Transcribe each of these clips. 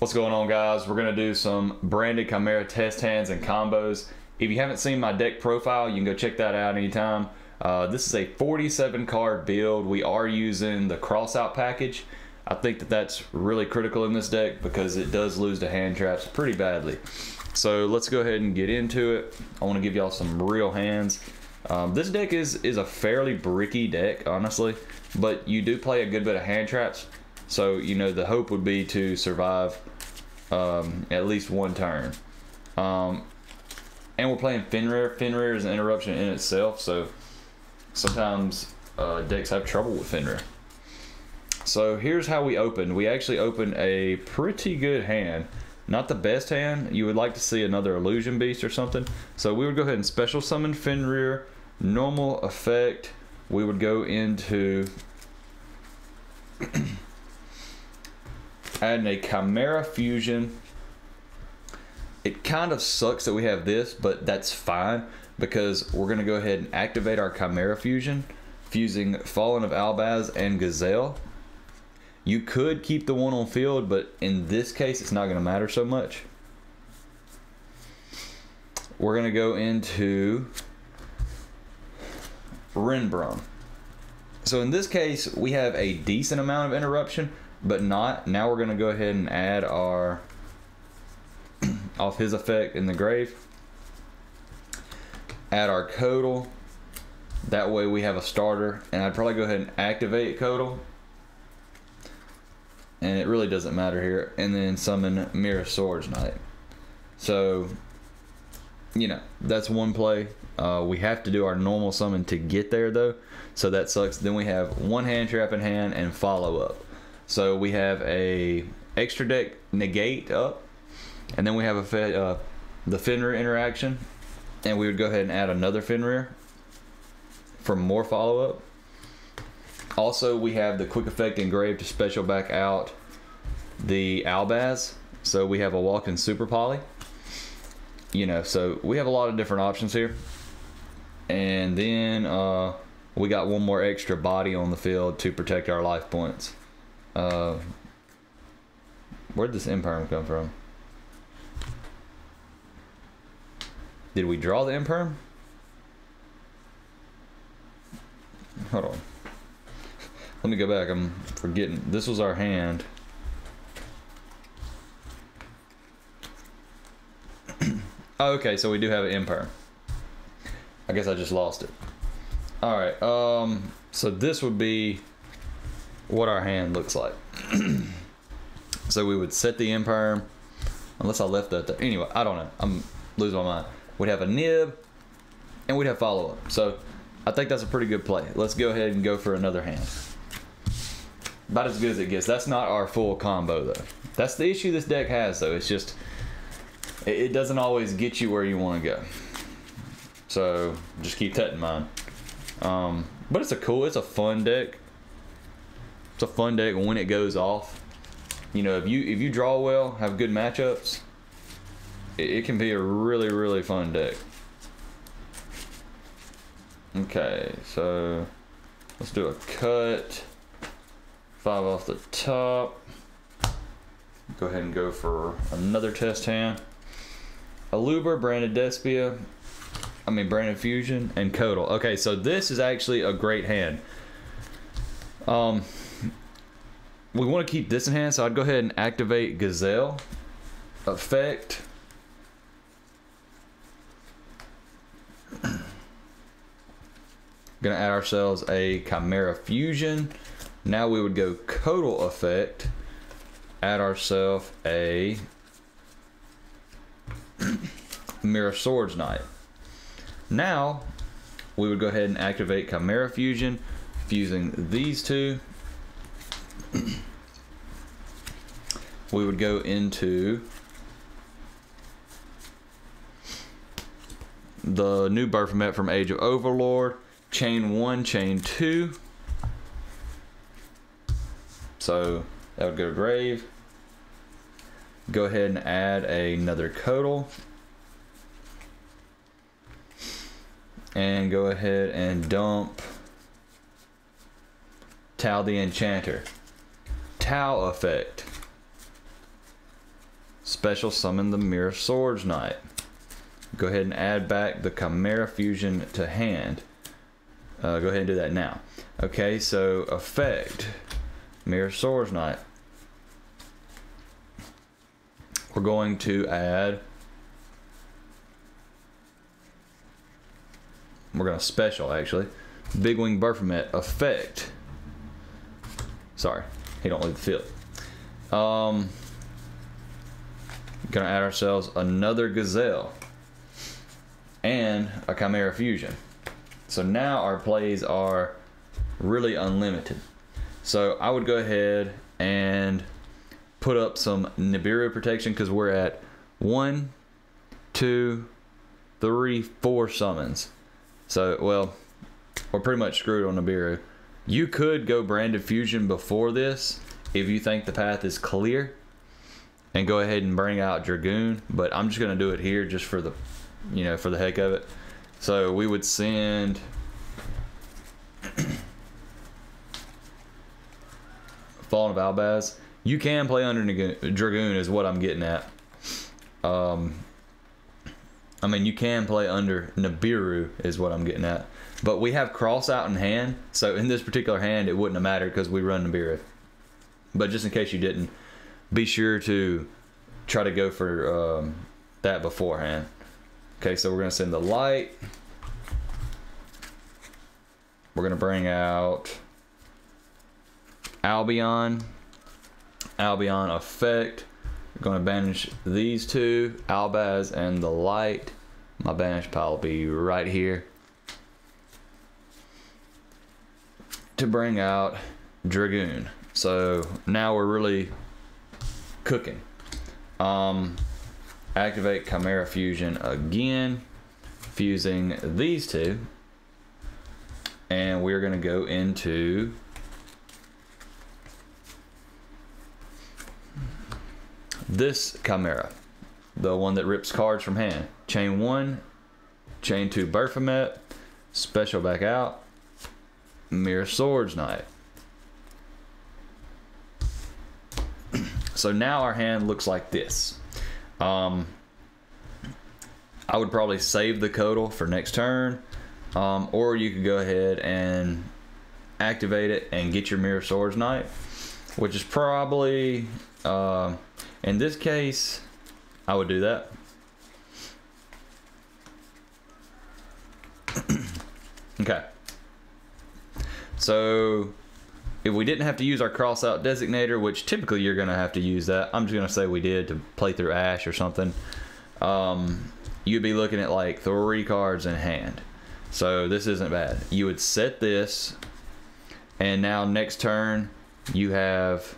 What's going on, guys? We're gonna do some Branded Chimera test hands and combos. If you haven't seen my deck profile, you can go check that out anytime. This is a 47 card build. We are using the crossout package. I think that that's really critical in this deck because it does lose to hand traps pretty badly. So let's go ahead and get into it. I want to give y'all some real hands. This deck is a fairly bricky deck, honestly, but you do play a good bit of hand traps. So, you know, the hope would be to survive at least one turn. And we're playing Fenrir. Fenrir is an interruption in itself, so sometimes decks have trouble with Fenrir. So here's how we opened. We actually opened a pretty good hand. Not the best hand. You would like to see another illusion beast or something. So we would go ahead and special summon Fenrir. Normal effect. We would go into adding a Chimera Fusion. It kind of sucks that we have this, but that's fine because we're going to go ahead and activate our Chimera Fusion, fusing Fallen of Albaz and Gazelle. You could keep the one on field, but in this case, it's not going to matter so much. We're going to go into Renbrum. So in this case, we have a decent amount of interruption, but not. Now we're going to go ahead and add our off his effect in the grave. Add our Codal. That way we have a starter, and I'd probably go ahead and activate Codal. And it really doesn't matter here. And then summon Mirror Swords Knight. So, you know, that's one play. We have to do our normal summon to get there though, so that sucks. Then we have one hand trap in hand and follow up. So we have a extra deck negate up, and then we have the Fenrir interaction, and we would go ahead and add another Fenrir for more follow up. Also, we have the quick effect engrave to special back out the Albaz. So we have a walk-in super poly. You know, so we have a lot of different options here. And then we got one more extra body on the field to protect our life points. Where'd this Imperm come from? Did we draw the Imperm? Hold on. Let me go back. I'm forgetting. This was our hand. Oh, okay, so we do have an Imperm. I guess I just lost it. All right. So this would be what our hand looks like. So we would set the Imperm, unless I left that there. Anyway, I don't know. I'm losing my mind. We'd have a nib, and we'd have follow up. So I think that's a pretty good play. Let's go ahead and go for another hand. About as good as it gets. That's not our full combo though. That's the issue this deck has though. It's just it doesn't always get you where you want to go. So just keep that in mind. But it's a fun deck. It's a fun deck when it goes off. You know, if you draw well, have good matchups, it can be a really fun deck. Okay, so let's do a cut. 5 off the top. Go ahead and go for another test hand. Aluber, Branded Branded Fusion, and Codal. Okay, so this is actually a great hand. We want to keep this in hand, so I'd go ahead and activate Gazelle effect. Gonna add ourselves a Chimera Fusion. Now we would go Codal effect, add ourselves a Mirror Swords Knight. Now we would go ahead and activate Chimera Fusion, fusing these two. We would go into the new Baphomet from Age of Overlord, chain 1, chain 2. So that would go to grave. Go ahead and add another Codal. And go ahead and dump Tau the Enchanter. Tau effect. special summon the Mirror Swords Knight. Go ahead and add back the Chimera Fusion to hand. Go ahead and do that now. Okay, so effect, Mirror Swords Knight. We're going to add, we're going to special actually, Big Wing Baphomet effect. Sorry, he don't leave the field. Gonna add ourselves another Gazelle and a Chimera Fusion. So now our plays are really unlimited. So I would go ahead and put up some Nibiru protection because we're at 1, 2, 3, 4 summons. So, well, we're pretty much screwed on Nibiru. You could go Branded Fusion before this if you think the path is clear and go ahead and bring out Dragoon, but I'm just going to do it here just for the, you know, for the heck of it. So we would send Fallen of Albaz. You can play under Dragoon is what I'm getting at. I mean, you can play under Nibiru is what I'm getting at. But we have cross out in hand, so in this particular hand it wouldn't have mattered because we run Nibiru. But just in case you didn't, be sure to try to go for that beforehand. Okay, so we're going to send the light. We're going to bring out Albion effect. We're going to banish these two, Albaz and the light. My banish pile will be right here. To bring out Dragoon. So now we're really cooking. Activate Chimera Fusion again, fusing these two. And we're going to go into this Chimera, the one that rips cards from hand. Chain 1, chain 2 Baphomet, special back out, Mirror Swords Knight. So now our hand looks like this. I would probably save the Codal for next turn, or you could go ahead and activate it and get your Mirror Swords Knight, which is probably, in this case, I would do that. Okay. So if we didn't have to use our cross out designator, which typically you're going to have to use that, I'm just going to say we did to play through Ash or something, you'd be looking at like 3 cards in hand. So this isn't bad. You would set this, and now next turn you have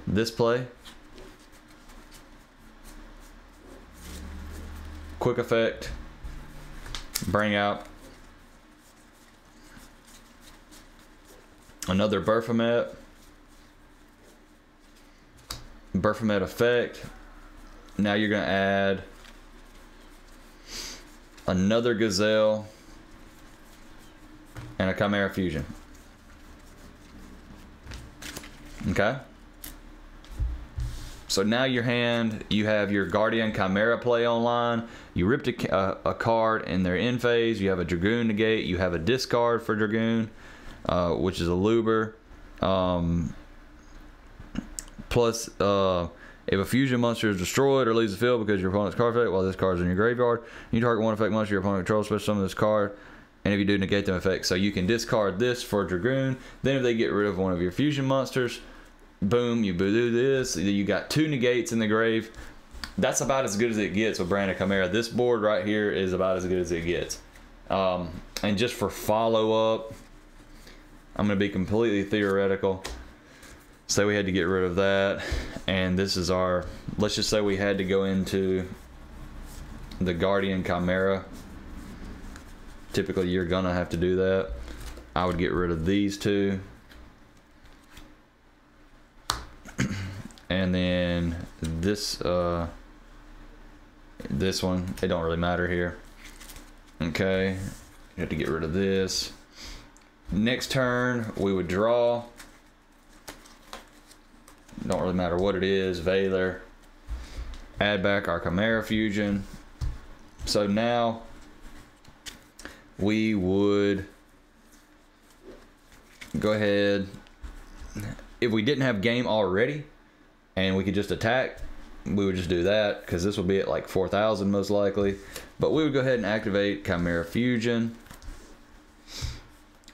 this play. Quick effect, bring out another Baphomet effect. Now you're going to add another Gazelle and a Chimera Fusion. Okay. So now your hand, you have your Guardian Chimera play online. You ripped a card in their end phase. You have a Dragoon negate. You have a discard for Dragoon, which is a Luber. Plus, if a fusion monster is destroyed or leaves the field because your opponent's card effect while this card is in your graveyard, you target one effect monster your opponent controls, special summon this card, and if you do, negate them effects. So you can discard this for Dragoon. Then if they get rid of one of your fusion monsters, boom, you do this. You got 2 negates in the grave. That's about as good as it gets with Branded Chimera. This board right here is about as good as it gets. And just for follow-up, I'm going to be completely theoretical. Say we had to get rid of that, and this is our, let's just say we had to go into the Guardian Chimera. Typically you're going to have to do that. I would get rid of these 2. And then this this one, it don't really matter here. Okay, you have to get rid of this. Next turn we would draw. Don't really matter what it is, Valor. add back our Chimera Fusion. So now we would go ahead, if we didn't have game already and we could just attack, we would just do that, because this will be at like 4,000 most likely. But we would go ahead and activate Chimera Fusion,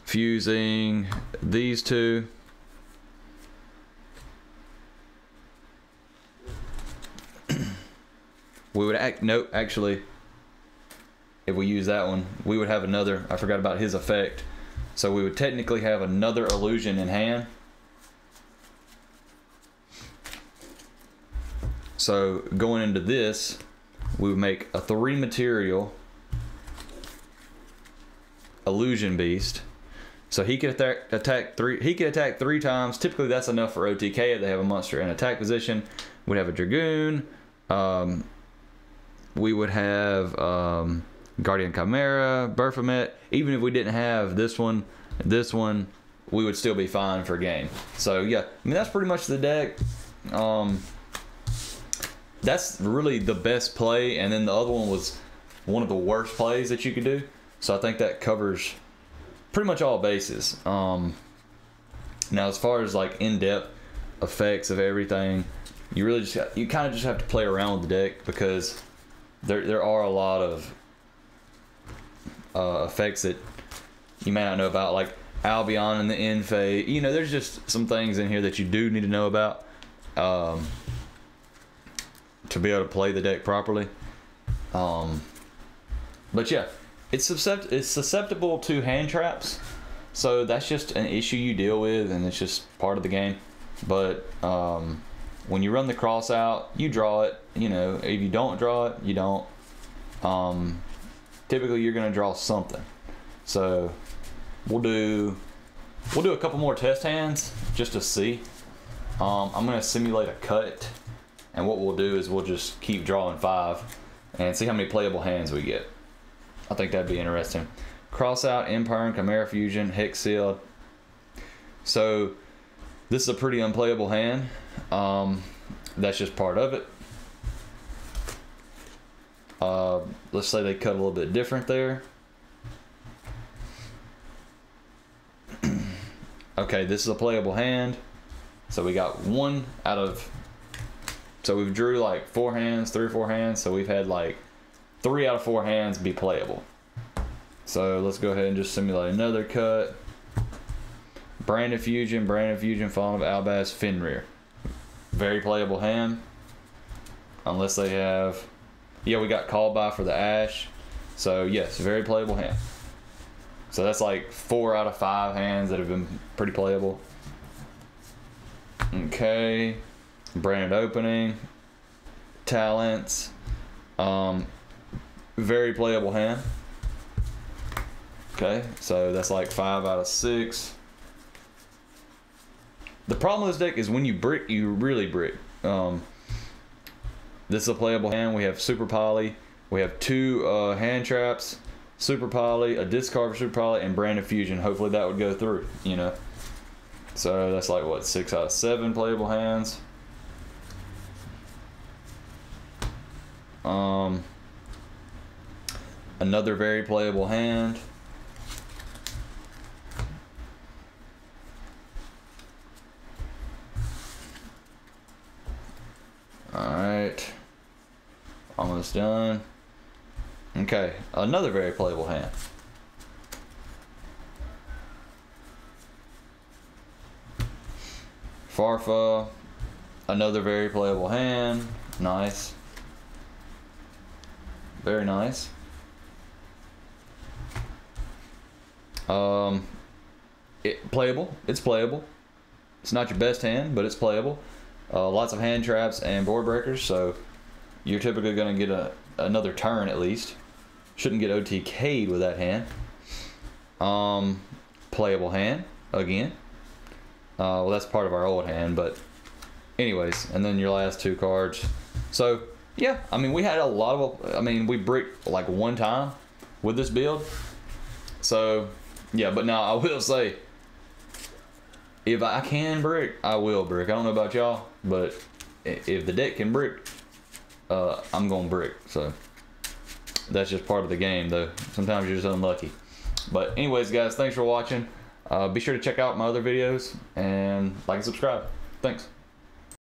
fusing these two. We would actually, if we use that one, we would have another, I forgot about his effect. So we would technically have another illusion in hand. So going into this, we would make a 3 material illusion beast. So he could attack 3. He could attack 3 times. Typically, that's enough for OTK if they have a monster in attack position. We'd have a Dragoon. We would have Guardian Chimera, Baphomet. Even if we didn't have this one, we would still be fine for game. So yeah, I mean that's pretty much the deck. That's really the best play, and then the other one was one of the worst plays that you could do. So I think that covers pretty much all bases. Now as far as like in-depth effects of everything, you really you kind of just have to play around with the deck, because there are a lot of effects that you may not know about, like Albion and the end phase. You know, there's just some things in here that you do need to know about to be able to play the deck properly. But yeah, it's susceptible to hand traps, so that's just an issue you deal with, and it's just part of the game. But when you run the cross out, you draw it. You know, if you don't draw it, you don't. Typically you're gonna draw something. So we'll do a couple more test hands just to see. I'm gonna simulate a cut, and what we'll do is we'll just keep drawing 5 and see how many playable hands we get. I think that'd be interesting. Cross out, Empire, Chimera Fusion, Hex Seal. So this is a pretty unplayable hand. That's just part of it. Let's say they cut a little bit different there. Okay, this is a playable hand. So we got 1 out of, so we've drew like 4 hands, 3 or 4 hands. So we've had like 3 out of 4 hands be playable. So let's go ahead and just simulate another cut. Branded Fusion, Fawn of Albaz, Fenrir. Very playable hand. Unless they have, yeah, we got called by for the Ash. So yes, very playable hand. So that's like 4 out of 5 hands that have been pretty playable. Okay, Branded Opening, Talents, very playable hand. Okay, so that's like 5 out of 6. The problem with this deck is when you brick, you really brick. This is a playable hand. We have Super Poly. We have 2 hand traps, Super Poly, a discard for Super Poly, and Branded Fusion. Hopefully that would go through, you know. So that's like what, 6 out of 7 playable hands. Another very playable hand. Alright, almost done. Okay, another very playable hand. Farfa, another very playable hand. Nice. Very nice. Playable. It's playable. It's not your best hand, but it's playable. Lots of hand traps and board breakers, so you're typically going to get another turn at least. Shouldn't get OTK'd with that hand. Playable hand again. Well, that's part of our old hand, but anyways, and then your last 2 cards. So yeah, I mean, we had a lot of, I mean, we bricked like 1 time with this build. So yeah, but now I will say, if I can brick, I will brick. I don't know about y'all, but if the deck can brick, I'm going brick. So that's just part of the game, though. Sometimes you're just unlucky. But anyways, guys, thanks for watching. Be sure to check out my other videos and like and subscribe. Thanks.